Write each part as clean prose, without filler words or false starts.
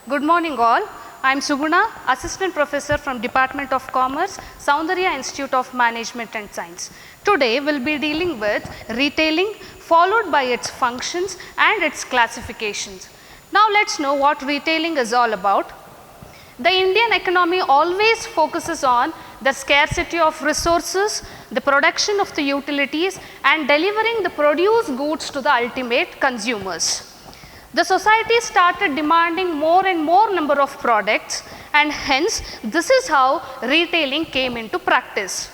Good morning all. I am Suguna, Assistant Professor from Department of Commerce, Soundarya Institute of Management and Science. Today we will be dealing with retailing followed by its functions and its classifications. Now let us know what retailing is all about. The Indian economy always focuses on the scarcity of resources, the production of the utilities and delivering the produced goods to the ultimate consumers. The society started demanding more and more number of products, and hence this is how retailing came into practice.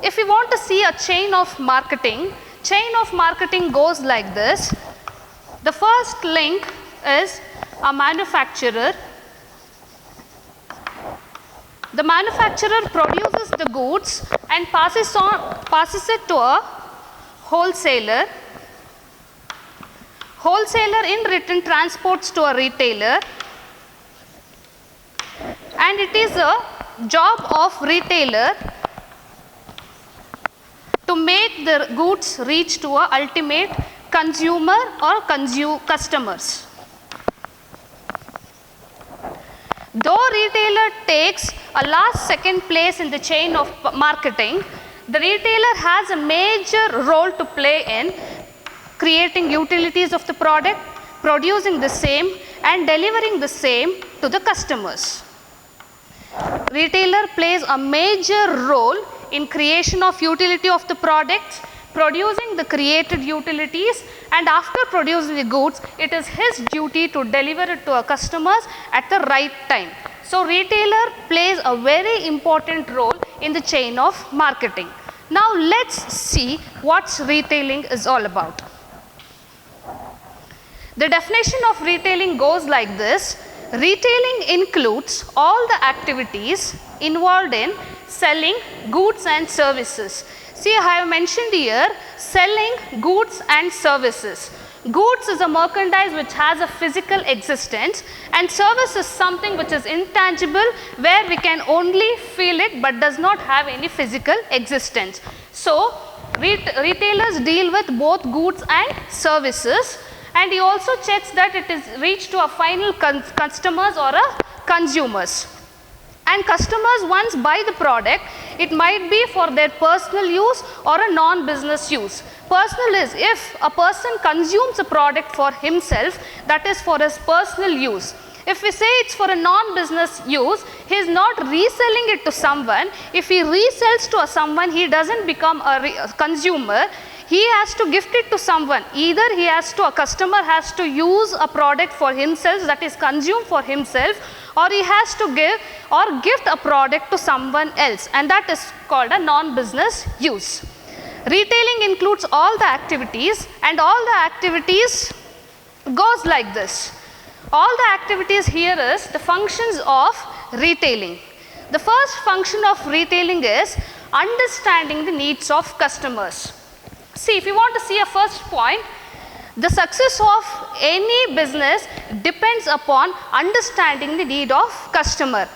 If we want to see a chain of marketing goes like this. The first link is a manufacturer. The manufacturer produces the goods and passes it to a wholesaler. Wholesaler in return transports to a retailer, and it is a job of retailer to make the goods reach to a ultimate consumer or customers. Though retailer takes a last second place in the chain of marketing, the retailer has a major role to play in creating utilities of the product, producing the same and delivering the same to the customers. Retailer plays a major role in creation of utility of the products, producing the created utilities, and after producing the goods, it is his duty to deliver it to our customers at the right time. So retailer plays a very important role in the chain of marketing. Now let's see what retailing is all about. The definition of retailing goes like this. Retailing includes all the activities involved in selling goods and services. See, I have mentioned here selling goods and services. Goods is a merchandise which has a physical existence, and service is something which is intangible where we can only feel it but does not have any physical existence. So retailers deal with both goods and services, and he also checks that it is reached to a final customers or a consumers. And customers once buy the product, it might be for their personal use or a non-business use. Personal is if a person consumes a product for himself, that is for his personal use. If we say it's for a non-business use, he is not reselling it to someone. If he resells to someone, he doesn't become a consumer. He has to gift it to someone. Either a customer has to use a product for himself, that is consume for himself, or he has to give or gift a product to someone else, and that is called a non-business use. Retailing includes all the activities, and all the activities goes like this. All the activities here is the functions of retailing. The first function of retailing is understanding the needs of customers. See, if you want to see a first point, the success of any business depends upon understanding the need of customer.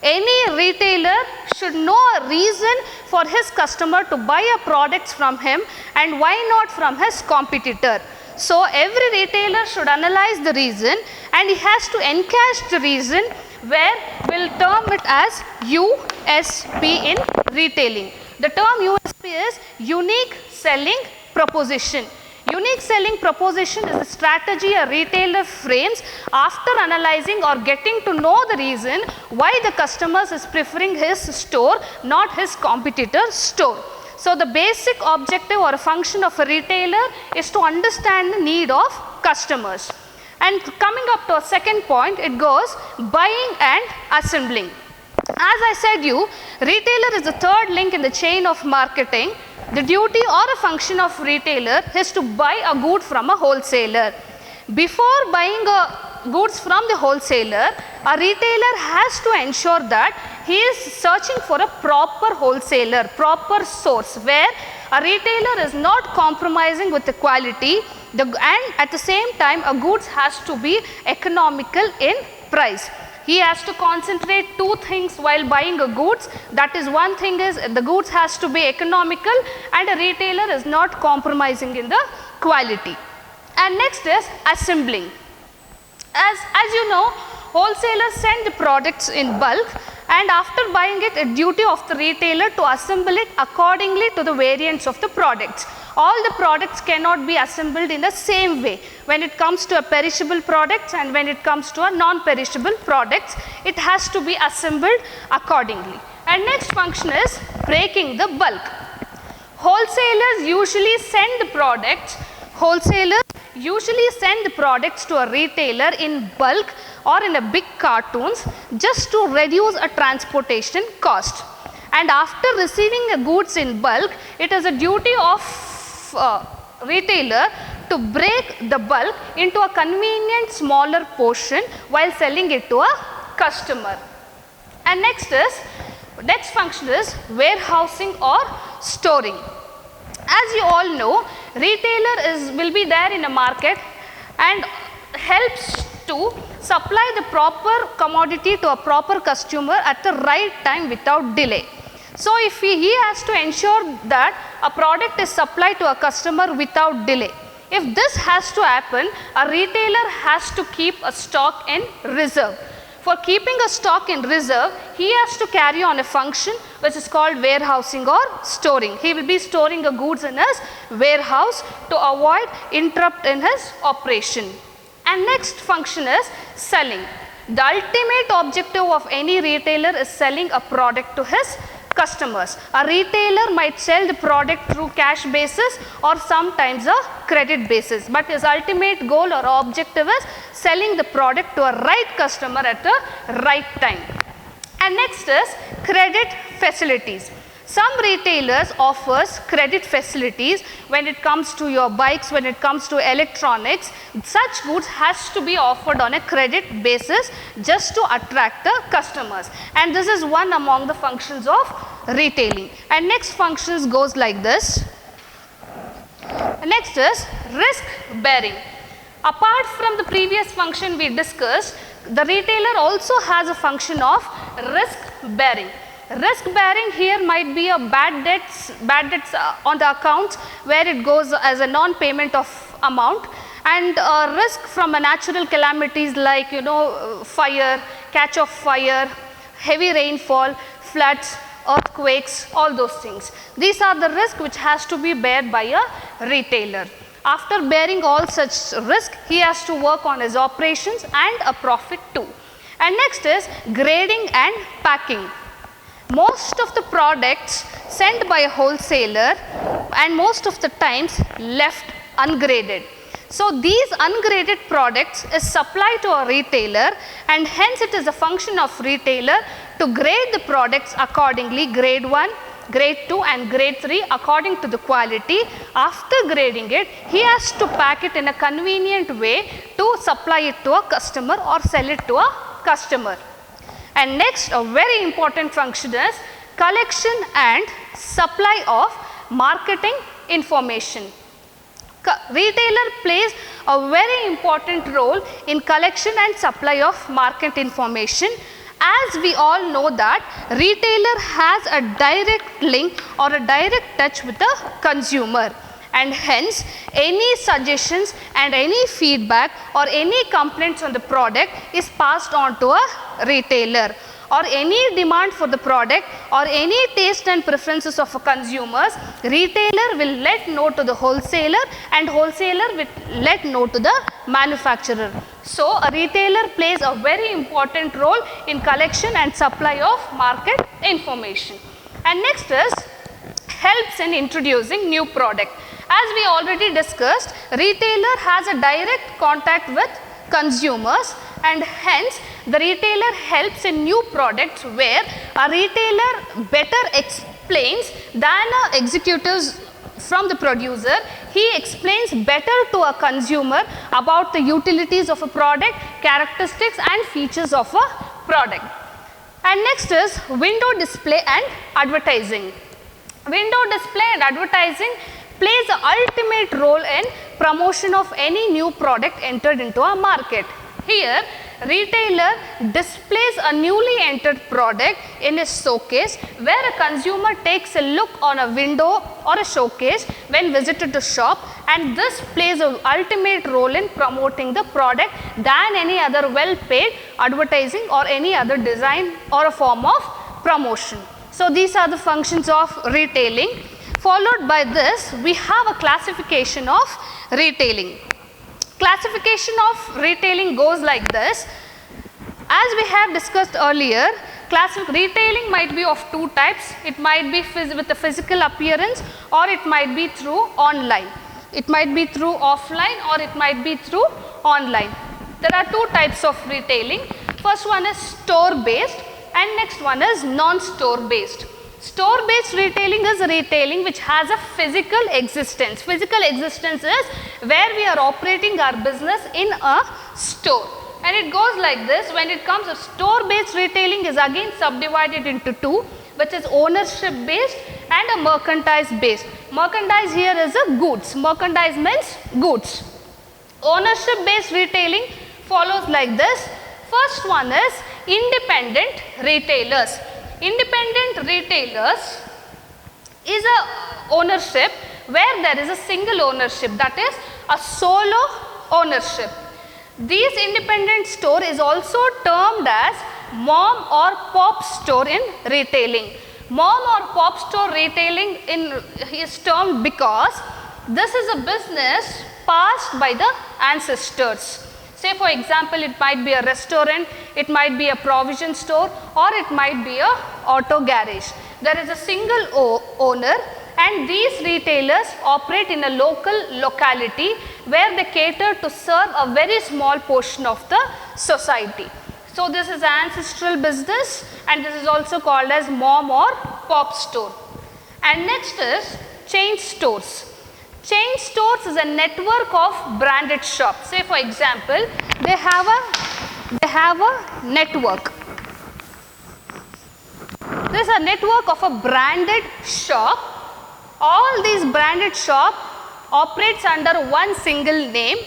Any retailer should know a reason for his customer to buy a product from him, and why not from his competitor. So every retailer should analyze the reason, and he has to encash the reason, where we will term it as USP in retailing. The term USP is unique selling proposition. Unique selling proposition is a strategy a retailer frames after analyzing or getting to know the reason why the customers is preferring his store, not his competitor's store. So the basic objective or a function of a retailer is to understand the need of customers. And coming up to a second point, it goes buying and assembling. As I said you, retailer is the third link in the chain of marketing. The duty or a function of retailer is to buy a good from a wholesaler. Before buying goods from the wholesaler, a retailer has to ensure that he is searching for a proper wholesaler, proper source, where a retailer is not compromising with the quality, and at the same time a goods has to be economical in price. He has to concentrate two things while buying a goods. That is, one thing is the goods has to be economical, and a retailer is not compromising in the quality. And next is assembling. As you know, wholesalers send the products in bulk, and after buying it, a duty of the retailer to assemble it accordingly to the variants of the products. All the products cannot be assembled in the same way. When it comes to a perishable products and when it comes to a non-perishable products, it has to be assembled accordingly. And next function is breaking the bulk. Wholesalers usually send the products to a retailer in bulk or in a big cartons just to reduce a transportation cost. And after receiving the goods in bulk, it is a duty of retailer to break the bulk into a convenient smaller portion while selling it to a customer. And next function is warehousing or storing. As you all know, retailer will be there in a market and helps to supply the proper commodity to a proper customer at the right time without delay. So if he has to ensure that a product is supplied to a customer without delay. If this has to happen, a retailer has to keep a stock in reserve. For keeping a stock in reserve, he has to carry on a function which is called warehousing or storing. He will be storing the goods in his warehouse to avoid interrupt in his operation. And next function is selling. The ultimate objective of any retailer is selling a product to his customers. A retailer might sell the product through cash basis or sometimes a credit basis, but his ultimate goal or objective is selling the product to a right customer at the right time. And next is credit facilities. Some retailers offers credit facilities when it comes to your bikes, when it comes to electronics. Such goods has to be offered on a credit basis just to attract the customers. And this is one among the functions of retailing. And next functions goes like this. Next is risk bearing. Apart from the previous function we discussed, the retailer also has a function of risk bearing. Risk bearing here might be a bad debts on the accounts where it goes as a non-payment of amount, and risk from a natural calamities like fire, catch of fire, heavy rainfall, floods, earthquakes, all those things. These are the risks which has to be bared by a retailer. After bearing all such risk, he has to work on his operations and a profit too. And next is grading and packing. Most of the products sent by a wholesaler and most of the times left ungraded. So these ungraded products is supplied to a retailer, and hence it is a function of retailer to grade the products accordingly, grade 1, grade 2 and grade 3 according to the quality. After grading it, he has to pack it in a convenient way to supply it to a customer or sell it to a customer. And next, a very important function is collection and supply of marketing information. Retailer plays a very important role in collection and supply of market information. As we all know that retailer has a direct link or a direct touch with the consumer, and hence any suggestions and any feedback or any complaints on the product is passed on to a retailer, or any demand for the product or any taste and preferences of a consumers, retailer will let know to the wholesaler and wholesaler will let know to the manufacturer. So a retailer plays a very important role in collection and supply of market information. And next is helps in introducing new product. As we already discussed, retailer has a direct contact with consumers, and hence the retailer helps in new products where a retailer better explains than executives from the producer. He explains better to a consumer about the utilities of a product, characteristics and features of a product. And next is window display and advertising. Window display and advertising plays the ultimate role in promotion of any new product entered into a market. Here, retailer displays a newly entered product in his showcase, where a consumer takes a look on a window or a showcase when visited the shop, and this plays an ultimate role in promoting the product than any other well paid advertising or any other design or a form of promotion. So, these are the functions of retailing. Followed by this, we have a classification of retailing. Classification of retailing goes like this. As we have discussed earlier, retailing might be of two types. It might be with a physical appearance, or it might be through online. It might be through offline, or it might be through online. There are two types of retailing. First one is store based, and next one is non-store based. Store based retailing is retailing which has a physical existence. Physical existence is where we are operating our business in a store, and it goes like this. When it comes to store based retailing is again subdivided into two, which is ownership based and a merchandise based. Merchandise here is a goods. Merchandise means goods. Ownership based retailing follows like this. First one is independent retailers. Independent retailers is a ownership where there is a single ownership, that is a solo ownership. These independent store is also termed as mom or pop store in retailing. Mom or pop store retailing is termed because this is a business passed by the ancestors. Say for example, it might be a restaurant, it might be a provision store, or it might be a auto garage. There is a single owner, and these retailers operate in a local locality where they cater to serve a very small portion of the society. So, this is ancestral business, and this is also called as mom or pop store. And next is chain stores. Chain stores is a network of branded shops. Say for example, they have a network. This is a network of a branded shop. All these branded shop operates under one single name,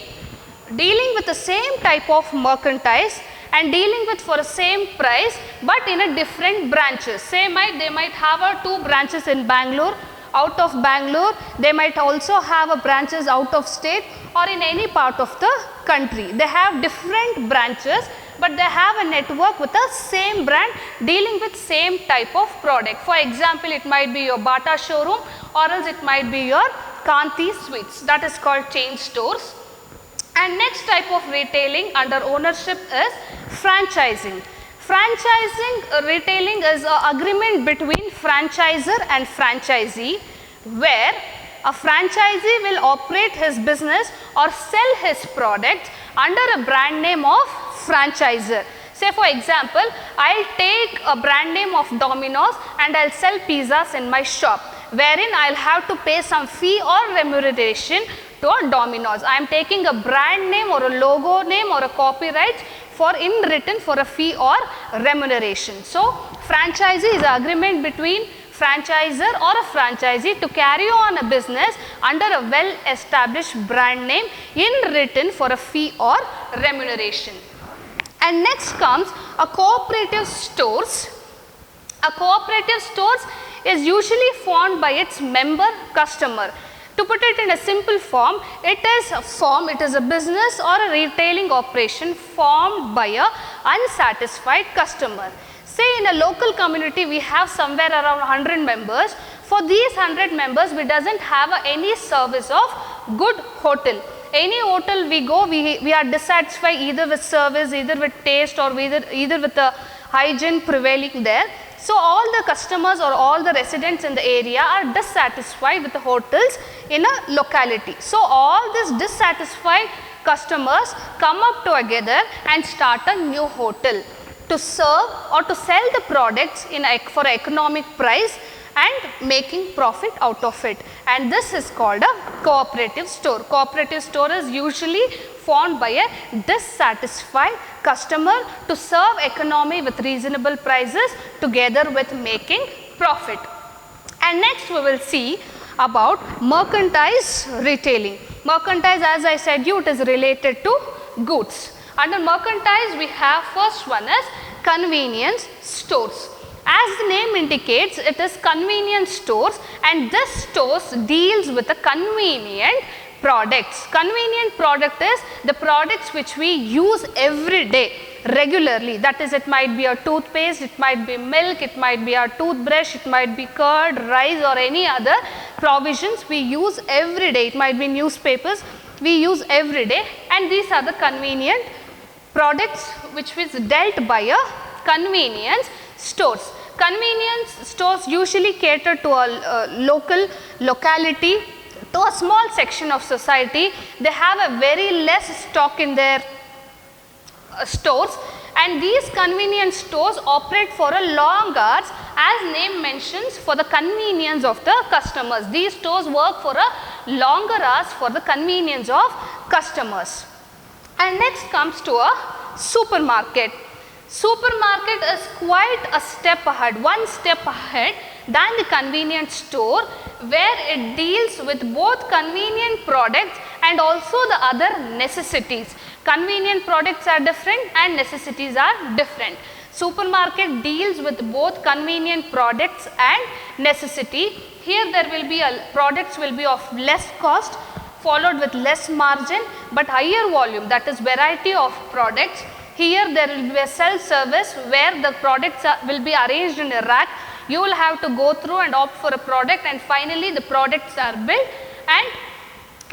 dealing with the same type of merchandise and dealing with for the same price, but in a different branches. Say they might have two branches in Bangalore. Out of Bangalore, they might also have a branches out of state or in any part of the country. They have different branches, but they have a network with the same brand dealing with same type of product. For example, it might be your Bata showroom, or else it might be your Kanti sweets. That is called chain stores. And next type of retailing under ownership is franchising. Franchising retailing is an agreement between franchisor and franchisee, where a franchisee will operate his business or sell his product under a brand name of franchisor. Say for example, I will take a brand name of Domino's and I will sell pizzas in my shop, wherein I will have to pay some fee or remuneration to a Domino's. I am taking a brand name or a logo name or a copyright for in written for a fee or remuneration. So, franchisee is an agreement between franchisor or a franchisee to carry on a business under a well established brand name in written for a fee or remuneration. And next comes a cooperative stores. A cooperative stores is usually formed by its member customer. To put it in a simple form, it is a business or a retailing operation formed by a unsatisfied customer. Say in a local community we have somewhere around 100 members. For these 100 members, we doesn't have any service of good hotel. Any hotel we go, we are dissatisfied either with service, either with taste, or either with the hygiene prevailing there. So, all the customers or all the residents in the area are dissatisfied with the hotels in a locality. So, all these dissatisfied customers come up together and start a new hotel to serve or to sell the products for an economic price and making profit out of it. And this is called a cooperative store. Cooperative store is usually formed by a dissatisfied customer to serve economy with reasonable prices together with making profit. And next we will see about merchandise retailing. Merchandise, as I said you, it is related to goods. Under mercantile, we have first one is convenience stores. As the name indicates, it is convenience stores, and this stores deals with the convenient products. Convenient product is the products which we use every day regularly. That is, it might be a toothpaste, it might be milk, it might be a toothbrush, it might be curd, rice or any other provisions we use every day. It might be newspapers we use every day, and these are the convenient products which is dealt by a convenience stores. Convenience stores usually cater to a locality, to a small section of society. They have a very less stock in their stores, and these convenience stores operate for a long hours, as name mentions, for the convenience of the customers. These stores work for a longer hours for the convenience of customers. And next comes to a supermarket. Supermarket is quite a step ahead, one step ahead than the convenience store, where it deals with both convenient products and also the other necessities. Convenient products are different and necessities are different. Supermarket deals with both convenient products and necessity. Here there will be products will be of less cost, followed with less margin but higher volume, that is variety of products. Here there will be a self-service where the products will be arranged in a rack. You will have to go through and opt for a product, and finally the products are built and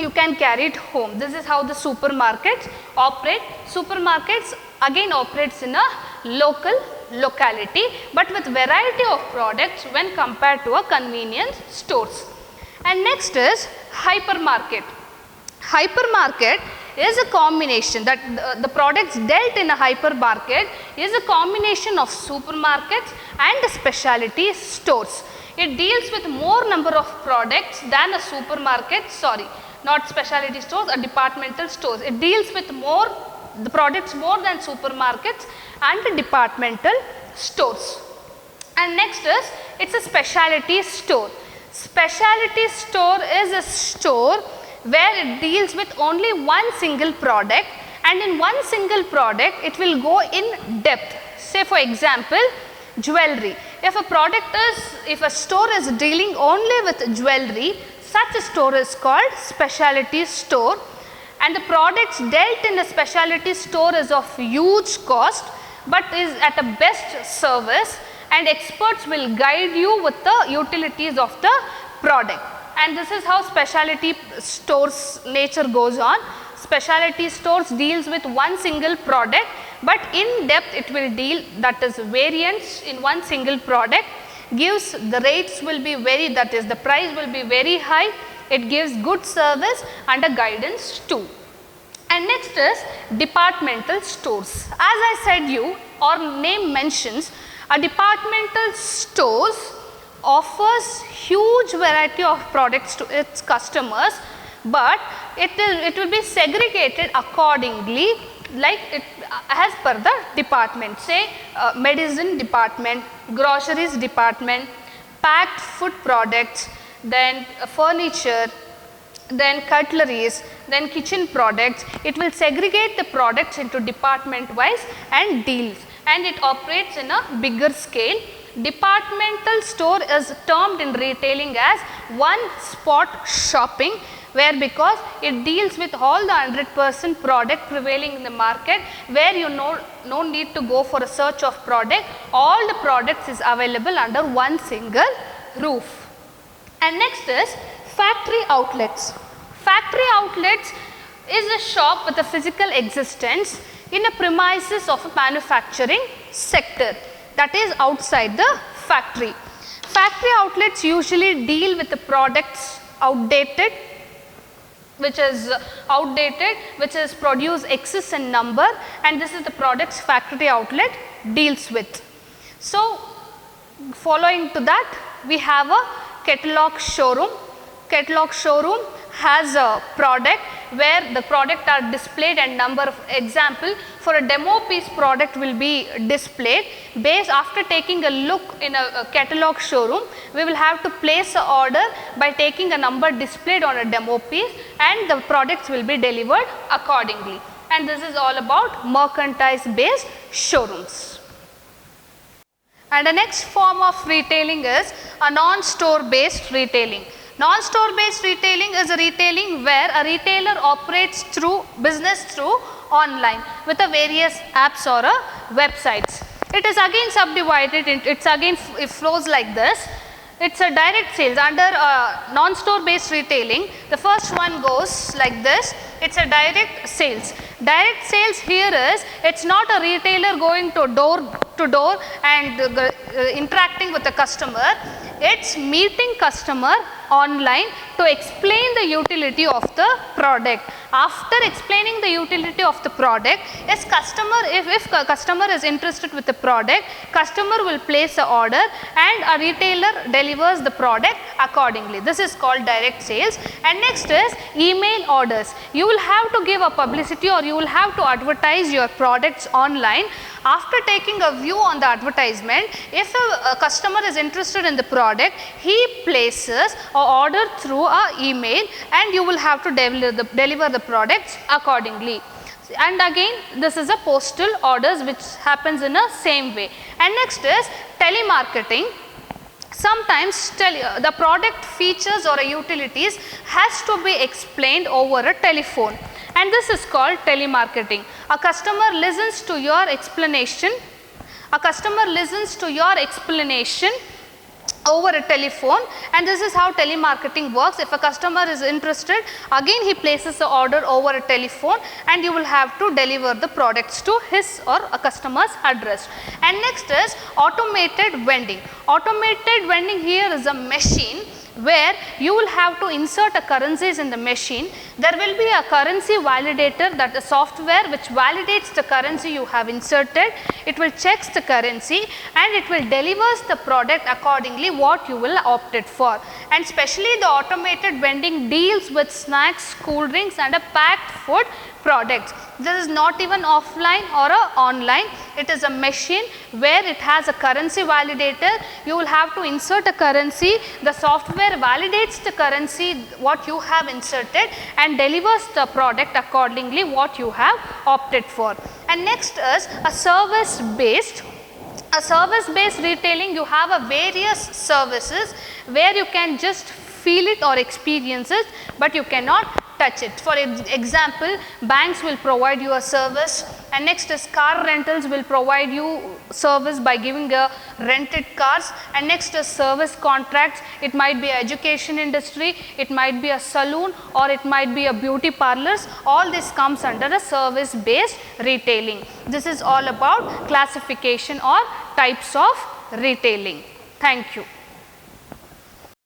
you can carry it home. This is how the supermarkets operate. Supermarkets again operates in a locality but with variety of products when compared to a convenience stores. And next is hypermarket. Hypermarket is a combination, that the products dealt in a hypermarket is a combination of supermarkets and specialty stores. It deals with more number of products than a supermarket, sorry, not specialty stores, a departmental stores. It deals with the products more than supermarkets and the departmental stores. And next is, it's a specialty store. Specialty store is a store where it deals with only one single product, and in one single product it will go in depth. Say for example, jewelry. If a store is dealing only with jewelry, such a store is called specialty store, and the products dealt in the specialty store is of huge cost but is at a best service, and experts will guide you with the utilities of the product. And this is how specialty stores nature goes on. Specialty stores deals with one single product, but in depth it will deal, that is variance in one single product, gives the rates will be that is the price will be very high, it gives good service and a guidance too. And next is departmental stores. As I said you, or name mentions, a departmental stores offers huge variety of products to its customers, but it will be segregated accordingly, like it as per the department. Say medicine department, groceries department, packed food products, then furniture, then cutleries, then kitchen products. It will segregate the products into department wise and deals, and it operates in a bigger scale. Departmental store is termed in retailing as one spot shopping, where because it deals with all the 100% product prevailing in the market, where you no need to go for a search of product, all the products is available under one single roof. And next is factory outlets. Factory outlets is a shop with a physical existence in a premises of a manufacturing sector, that is outside the factory. Factory outlets usually deal with the products which is produce excess in number, and this is the products factory outlet deals with. So following to that, we have a catalog showroom. Catalog showroom has a product where the product are displayed and number of example. For a demo piece, product will be displayed. Based after taking a look in a catalog showroom, we will have to place a order by taking a number displayed on a demo piece, and the products will be delivered accordingly. and this is all about merchandise based showrooms. And the next form of retailing is a non-store based retailing. Non-store based retailing is a retailing where a retailer operates through business through online with a various apps or websites. It is again subdivided, it flows like this. It's a direct sales under non-store based retailing. The first one goes like this. It's a direct sales. Direct sales here is, it's not a retailer going to door and interacting with the customer. It's meeting customer online to explain the utility of the product. After explaining the utility of the product, if a customer is interested with the product, customer will place an order and a retailer delivers the product accordingly. This is called direct sales. And next is email orders. You will have to give a publicity or you will have to advertise your products online. After taking a view on the advertisement, if a customer is interested in the product, he places an order through an email and you will have to deliver the products accordingly. And again, this is a postal orders which happens in a same way. And next is telemarketing. Sometimes the product features or utilities has to be explained over a telephone, and this is called telemarketing. A customer listens to your explanation. Over a telephone, and this is how telemarketing works. If a customer is interested, again he places the order over a telephone and you will have to deliver the products to his or a customer's address. And next is automated vending. Automated vending here is a machine where you will have to insert a currencies in the machine. There will be a currency validator, that is software which validates the currency you have inserted. It will checks the currency and it will delivers the product accordingly what you will opted for. And especially the automated vending deals with snacks, cool drinks and a packed food products. This is not even offline or online. It is a machine where it has a currency validator. You will have to insert a currency. The software validates the currency what you have inserted and delivers the product accordingly what you have opted for. And next is a service based. A service based retailing, you have a various services where you can just feel it or experience it, but you cannot touch it. For example, banks will provide you a service, and next is car rentals will provide you service by giving a rented cars, and next is service contracts. It might be education industry, it might be a saloon, or it might be a beauty parlors. All this comes under a service based retailing. This is all about classification or types of retailing. Thank you.